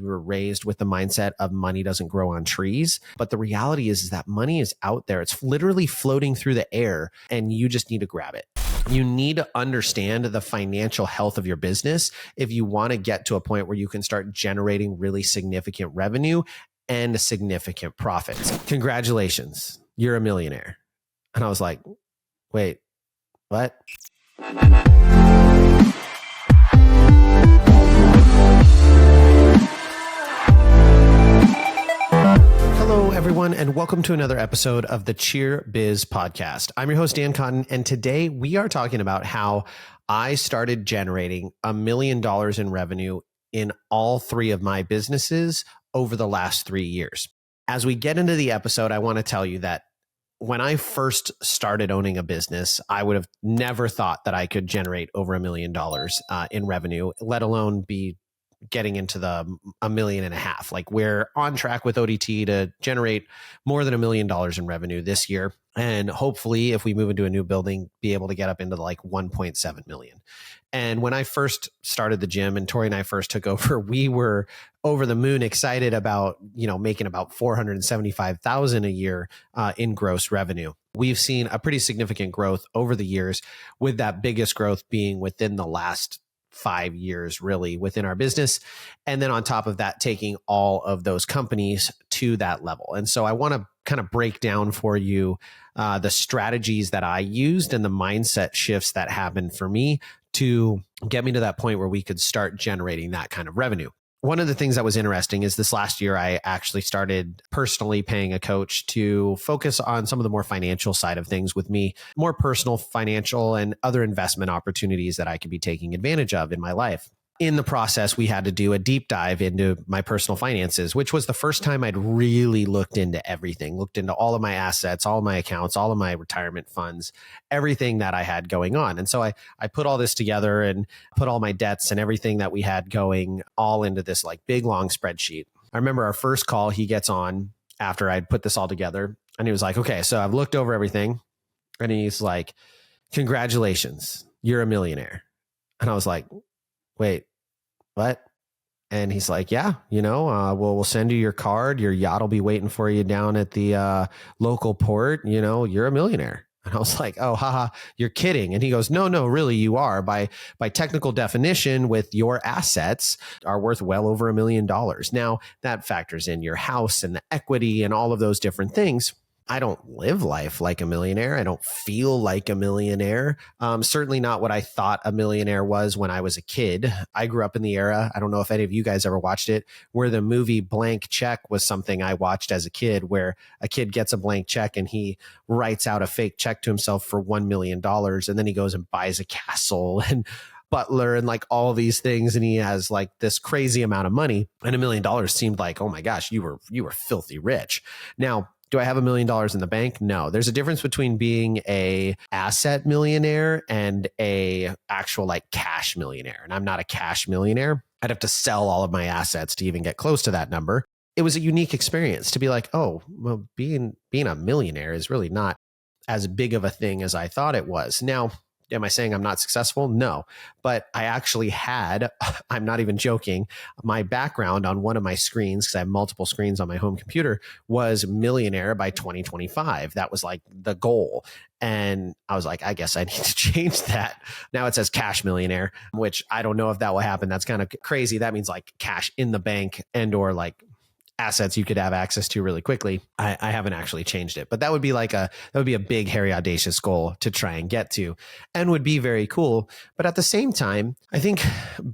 we were raised with the mindset of money doesn't grow on trees. But the reality is that money is out there. It's literally floating through the air and you just need to grab it. You need to understand the financial health of your business if you want to get to a point where you can start generating really significant revenue and significant profits. Congratulations, you're a millionaire. And I was like, wait, what? Hello, everyone, and welcome to another episode of the Cheer Biz podcast. I'm your host, Dan Cotton, and today we are talking about how I started generating $1 million in revenue in all three of my businesses over the last 3 years. As we get into the episode, I want to tell you that when I first started owning a business, I would have never thought that I could generate over $1 million in revenue, let alone be getting into the $1.5 million. Like, we're on track with ODT to generate more than $1 million in revenue this year. And hopefully, if we move into a new building, be able to get up into like 1.7 million. And when I first started the gym and Tori and I first took over, we were over the moon excited about, making about 475,000 a year in gross revenue. We've seen a pretty significant growth over the years, with that biggest growth being within the last 5 years, really, within our business. And then on top of that, taking all of those companies to that level. And so I want to kind of break down for you the strategies that I used and the mindset shifts that happened for me to get me to that point where we could start generating that kind of revenue. One of the things that was interesting is this last year, I actually started personally paying a coach to focus on some of the more financial side of things with me, more personal financial and other investment opportunities that I could be taking advantage of in my life. In the process, we had to do a deep dive into my personal finances, which was the first time I'd really looked into everything, looked into all of my assets, all of my accounts, all of my retirement funds, everything that I had going on. And so I put all this together and put all my debts and everything that we had going all into this like big, long spreadsheet. I remember our first call, he gets on after I'd put this all together, and he was like, okay, so I've looked over everything. And he's like, congratulations, you're a millionaire. And I was like, wait, what? And he's like, yeah, we'll send you your card. Your yacht will be waiting for you down at the local port. You're a millionaire. And I was like, oh, haha, you're kidding. And he goes, no, really, you are. By technical definition, with your assets are worth well over $1 million. Now, that factors in your house and the equity and all of those different things. I don't live life like a millionaire. I don't feel like a millionaire. Certainly not what I thought a millionaire was when I was a kid. I grew up in the era, I don't know if any of you guys ever watched it, where the movie Blank Check was something I watched as a kid, where a kid gets a blank check and he writes out a fake check to himself for $1 million. And then he goes and buys a castle and butler and like all of these things. And he has like this crazy amount of money, and $1 million seemed like, oh my gosh, you were filthy rich. Now, do I have $1 million in the bank? No. There's a difference between being a asset millionaire and a actual like cash millionaire. And I'm not a cash millionaire. I'd have to sell all of my assets to even get close to that number. It was a unique experience to be like, oh, well, being a millionaire is really not as big of a thing as I thought it was. Now, am I saying I'm not successful? No, but I actually had, I'm not even joking, my background on one of my screens, because I have multiple screens on my home computer, was millionaire by 2025. That was like the goal. And I was like, I guess I need to change that. Now it says cash millionaire, which I don't know if that will happen. That's kind of crazy. That means like cash in the bank and or like assets you could have access to really quickly. I haven't actually changed it, but that would be a big, hairy, audacious goal to try and get to, and would be very cool. But at the same time, I think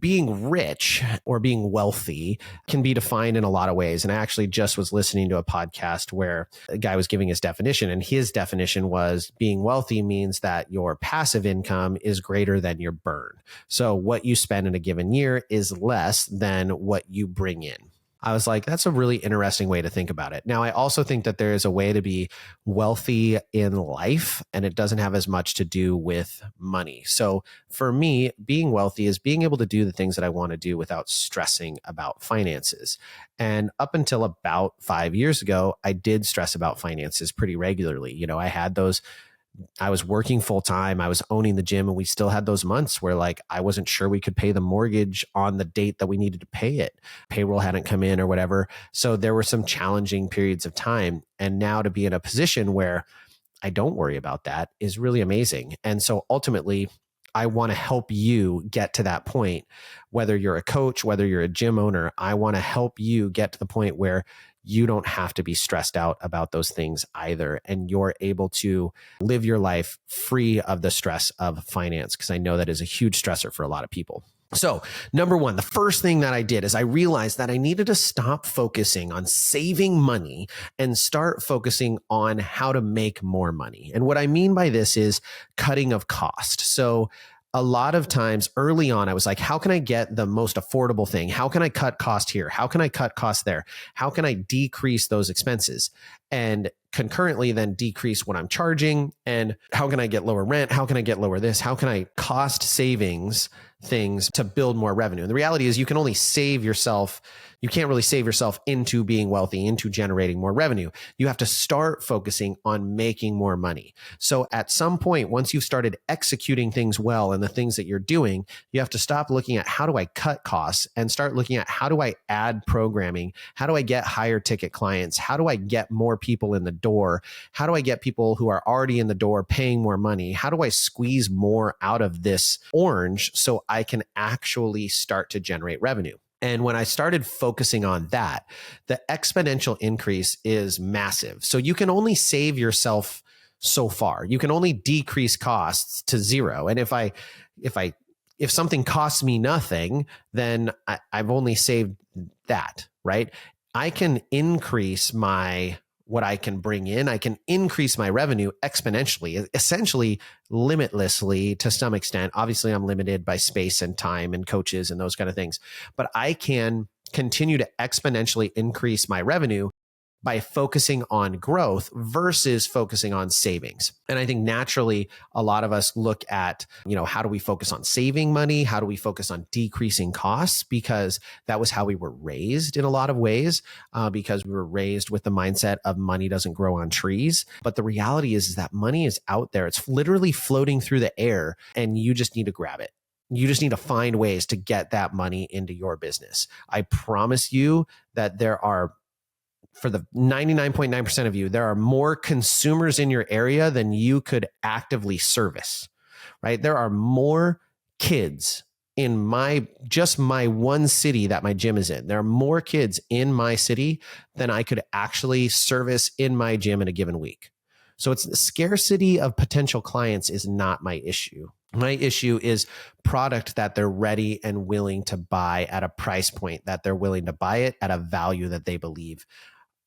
being rich or being wealthy can be defined in a lot of ways. And I actually just was listening to a podcast where a guy was giving his definition, and his definition was being wealthy means that your passive income is greater than your burn. So what you spend in a given year is less than what you bring in. I was like, that's a really interesting way to think about it. Now, I also think that there is a way to be wealthy in life, and it doesn't have as much to do with money. So for me, being wealthy is being able to do the things that I want to do without stressing about finances. And up until about 5 years ago, I did stress about finances pretty regularly. I had those I was working full time. I was owning the gym, and we still had those months where like I wasn't sure we could pay the mortgage on the date that we needed to pay it. Payroll hadn't come in or whatever. So there were some challenging periods of time. And now to be in a position where I don't worry about that is really amazing. And so ultimately, I want to help you get to that point, whether you're a coach, whether you're a gym owner. I want to help you get to the point where you don't have to be stressed out about those things either. And you're able to live your life free of the stress of finance, because I know that is a huge stressor for a lot of people. So number one, the first thing that I did is I realized that I needed to stop focusing on saving money and start focusing on how to make more money. And what I mean by this is cutting of cost. So a lot of times early on, I was like, how can I get the most affordable thing? How can I cut cost here? How can I cut cost there? How can I decrease those expenses? And concurrently then decrease what I'm charging? And how can I get lower rent? How can I get lower this? How can I cost savings things to build more revenue? And the reality is you can only save yourself. You can't really save yourself into being wealthy, into generating more revenue. You have to start focusing on making more money. So at some point, once you've started executing things well and the things that you're doing, you have to stop looking at how do I cut costs and start looking at how do I add programming? How do I get higher ticket clients? How do I get more people in the door? How do I get people who are already in the door paying more money? How do I squeeze more out of this orange so I can actually start to generate revenue? And when I started focusing on that, the exponential increase is massive. So you can only save yourself so far. You can only decrease costs to zero. And if something costs me nothing, then I've only saved that, right? I can increase what I can bring in. I can increase my revenue exponentially, essentially limitlessly to some extent. Obviously, I'm limited by space and time and coaches and those kind of things, but I can continue to exponentially increase my revenue by focusing on growth versus focusing on savings. And I think naturally, a lot of us look at, how do we focus on saving money? How do we focus on decreasing costs? Because that was how we were raised in a lot of ways, because we were raised with the mindset of money doesn't grow on trees. But the reality is that money is out there. It's literally floating through the air, and you just need to grab it. You just need to find ways to get that money into your business. I promise you that for the 99.9% of you, there are more consumers in your area than you could actively service, right? There are more kids in my one city that my gym is in. There are more kids in my city than I could actually service in my gym in a given week. So it's the scarcity of potential clients is not my issue. My issue is product that they're ready and willing to buy at a price point that they're willing to buy it at a value that they believe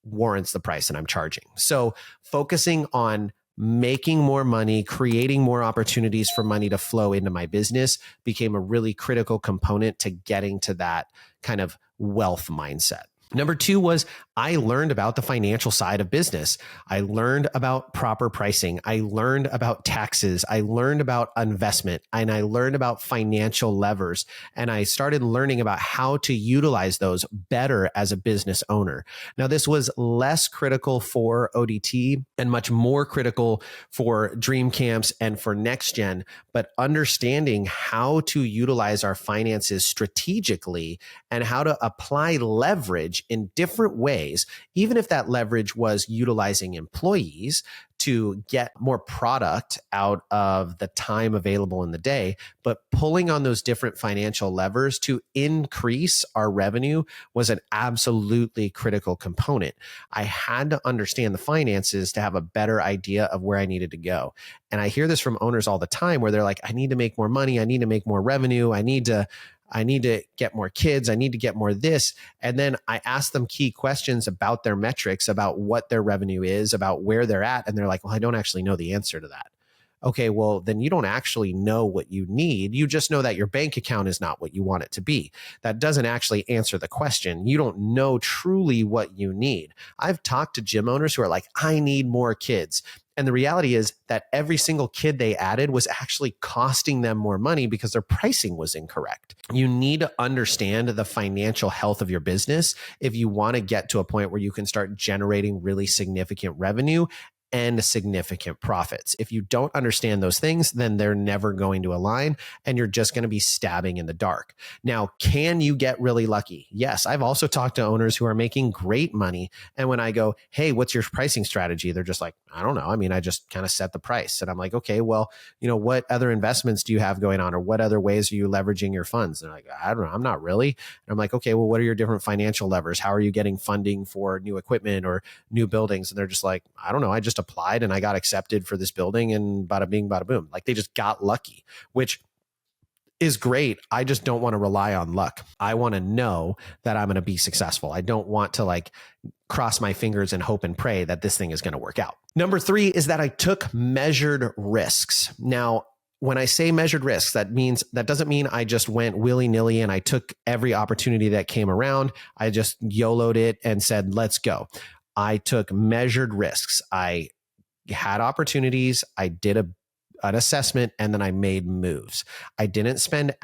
warrants the price that I'm charging. So focusing on making more money, creating more opportunities for money to flow into my business became a really critical component to getting to that kind of wealth mindset. Number two was I learned about the financial side of business. I learned about proper pricing. I learned about taxes. I learned about investment, and I learned about financial levers. And I started learning about how to utilize those better as a business owner. Now, this was less critical for ODT and much more critical for Dream Camps and for Next Gen, but understanding how to utilize our finances strategically and how to apply leverage in different ways, even if that leverage was utilizing employees to get more product out of the time available in the day, but pulling on those different financial levers to increase our revenue was an absolutely critical component. I had to understand the finances to have a better idea of where I needed to go. And I hear this from owners all the time where they're like, I need to make more money. I need to make more revenue. I need to get more kids. I need to get more this. And then I ask them key questions about their metrics, about what their revenue is, about where they're at. And they're like, well, I don't actually know the answer to that. Okay, well, then you don't actually know what you need. You just know that your bank account is not what you want it to be. That doesn't actually answer the question. You don't know truly what you need. I've talked to gym owners who are like, I need more kids. And the reality is that every single kid they added was actually costing them more money because their pricing was incorrect. You need to understand the financial health of your business if you want to get to a point where you can start generating really significant revenue and significant profits. If you don't understand those things, then they're never going to align and you're just going to be stabbing in the dark. Now, can you get really lucky? Yes. I've also talked to owners who are making great money. And when I go, hey, what's your pricing strategy? They're just like, I don't know. I mean, I just kind of set the price. And I'm like, okay, well, what other investments do you have going on? Or what other ways are you leveraging your funds? And they're like, I don't know. I'm not really. And I'm like, okay, well, what are your different financial levers? How are you getting funding for new equipment or new buildings? And they're just like, I don't know. I just applied and I got accepted for this building and bada bing, bada boom. Like they just got lucky, which is great. I just don't want to rely on luck. I want to know that I'm going to be successful. I don't want to cross my fingers and hope and pray that this thing is going to work out. Number 3 is that I took measured risks. Now, when I say measured risks, that doesn't mean I just went willy-nilly and I took every opportunity that came around. I just YOLO'd it and said, let's go. I took measured risks. I had opportunities. I did an assessment and then I made moves. I didn't spend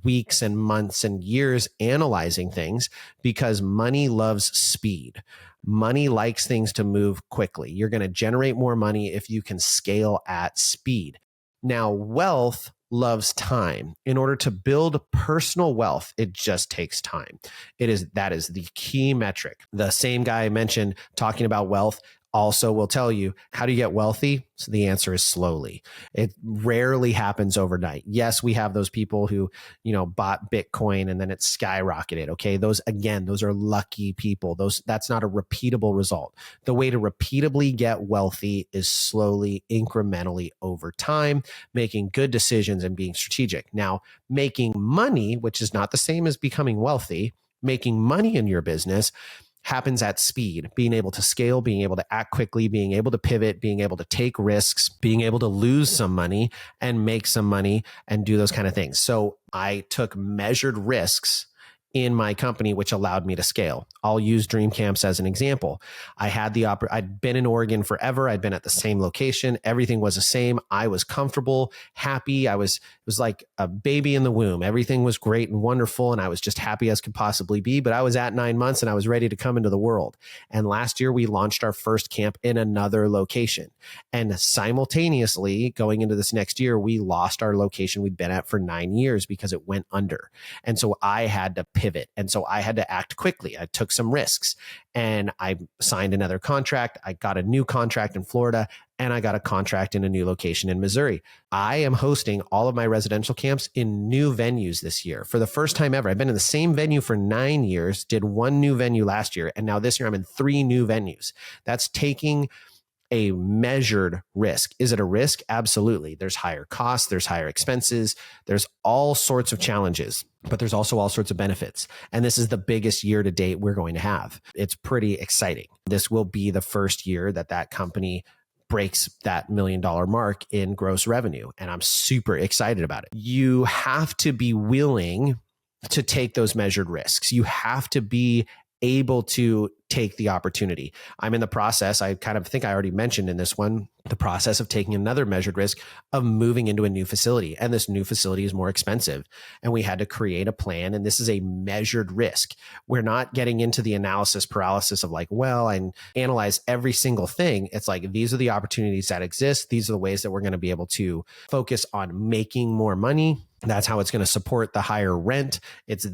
weeks and months and years analyzing things because money loves speed. Money likes things to move quickly. You're going to generate more money if you can scale at speed. Now, wealth loves time. In order to build personal wealth, it just takes time. That is the key metric. The same guy I mentioned talking about wealth also will tell you, how do you get wealthy? So the answer is slowly. It rarely happens overnight. Yes, we have those people who, bought Bitcoin and then it skyrocketed. Okay. Those are lucky people. That's not a repeatable result. The way to repeatably get wealthy is slowly, incrementally over time, making good decisions and being strategic. Now, making money, which is not the same as becoming wealthy, making money in your business happens at speed, being able to scale, being able to act quickly, being able to pivot, being able to take risks, being able to lose some money and make some money and do those kind of things. So I took measured risks in my company, which allowed me to scale. I'll use Dream Camps as an example. I'd been in Oregon forever. I'd been at the same location. Everything was the same. I was comfortable, happy. It was like a baby in the womb. Everything was great and wonderful. And I was just happy as could possibly be, but I was at 9 months and I was ready to come into the world. And last year we launched our first camp in another location. And simultaneously going into this next year, we lost our location we'd been at for 9 years because it went under. And so I had to pivot. And so I had to act quickly. I took some risks and I signed another contract. I got a new contract in Florida and I got a contract in a new location in Missouri. I am hosting all of my residential camps in new venues this year for the first time ever. I've been in the same venue for 9 years, did one new venue last year. And now this year I'm in 3 new venues. That's taking a measured risk. Is it a risk? Absolutely. There's higher costs, there's higher expenses, there's all sorts of challenges, but there's also all sorts of benefits. And this is the biggest year to date we're going to have. It's pretty exciting. This will be the first year that company breaks that $1 million mark in gross revenue. And I'm super excited about it. You have to be willing to take those measured risks. You have to be able to take the opportunity. I'm in the process, I kind of think I already mentioned in this one, the process of taking another measured risk of moving into a new facility. And this new facility is more expensive. And we had to create a plan. And this is a measured risk. We're not getting into the analysis paralysis of I analyze every single thing. It's like, these are the opportunities that exist. These are the ways that we're going to be able to focus on making more money. That's how it's going to support the higher rent. It's,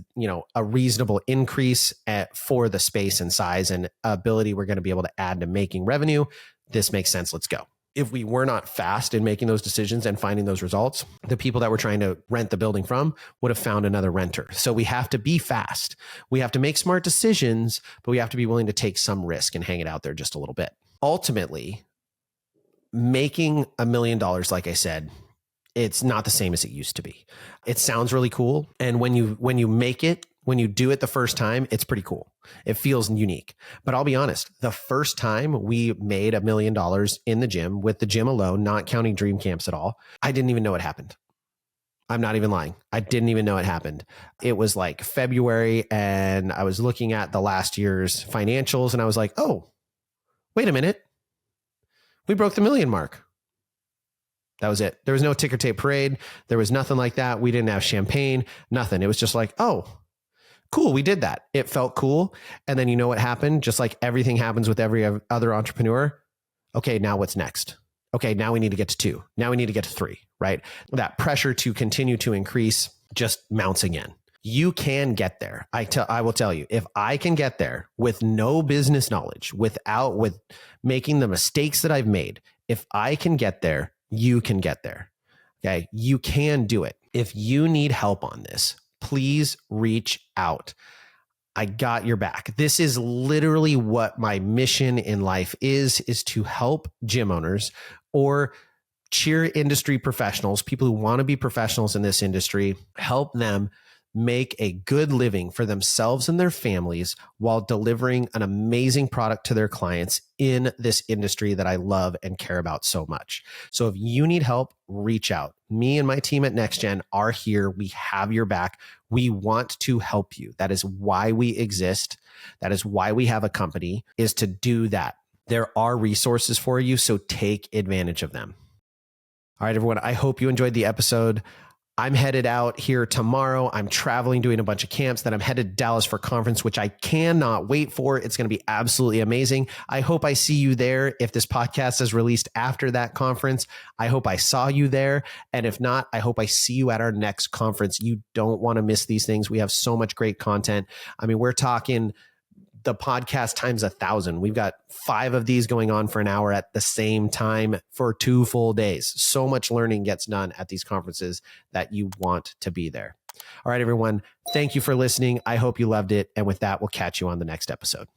a reasonable increase for the space and size and ability we're going to be able to add to making revenue. This makes sense. Let's go. If we were not fast in making those decisions and finding those results, the people that we're trying to rent the building from would have found another renter. So we have to be fast. We have to make smart decisions, but we have to be willing to take some risk and hang it out there just a little bit. Ultimately, making $1 million, like I said, it's not the same as it used to be. It sounds really cool. And when you make it, when you do it the first time, it's pretty cool. It feels unique. But I'll be honest, the first time we made $1 million in the gym, with the gym alone, not counting Dream Camps at all, I didn't even know it happened. I'm not even lying. I didn't even know it happened. It was like February and I was looking at the last year's financials and I was like, oh, wait a minute. We broke the $1 million mark. That was it. There was no ticker tape parade. There was nothing like that. We didn't have champagne, nothing. It was just like, oh, cool. We did that. It felt cool. And then you know what happened? Just like everything happens with every other entrepreneur, Okay, now what's next? Okay, now we need to get to 2. Now we need to get to 3, right? That pressure to continue to increase just mounts again. You can get there. I will tell you, if I can get there with no business knowledge, with making the mistakes that I've made, if I can get there, you can get there. Okay, you can do it. If you need help on this, please reach out. I got your back. This is literally what my mission in life is to help gym owners or cheer industry professionals, people who want to be professionals in this industry, help them make a good living for themselves and their families while delivering an amazing product to their clients in this industry that I love and care about so much. So if you need help, reach out. Me and my team at NextGen are here. We have your back. We want to help you. That is why we exist. That is why we have a company, is to do that. There are resources for you, so take advantage of them. All right, everyone, I hope you enjoyed the episode. I'm headed out here tomorrow. I'm traveling, doing a bunch of camps. Then I'm headed to Dallas for a conference, which I cannot wait for. It's going to be absolutely amazing. I hope I see you there. If this podcast is released after that conference, I hope I saw you there. And if not, I hope I see you at our next conference. You don't want to miss these things. We have so much great content. I mean, we're talking the podcast times 1,000. We've got 5 of these going on for an hour at the same time for 2 full days. So much learning gets done at these conferences that you want to be there. All right, everyone. Thank you for listening. I hope you loved it. And with that, we'll catch you on the next episode.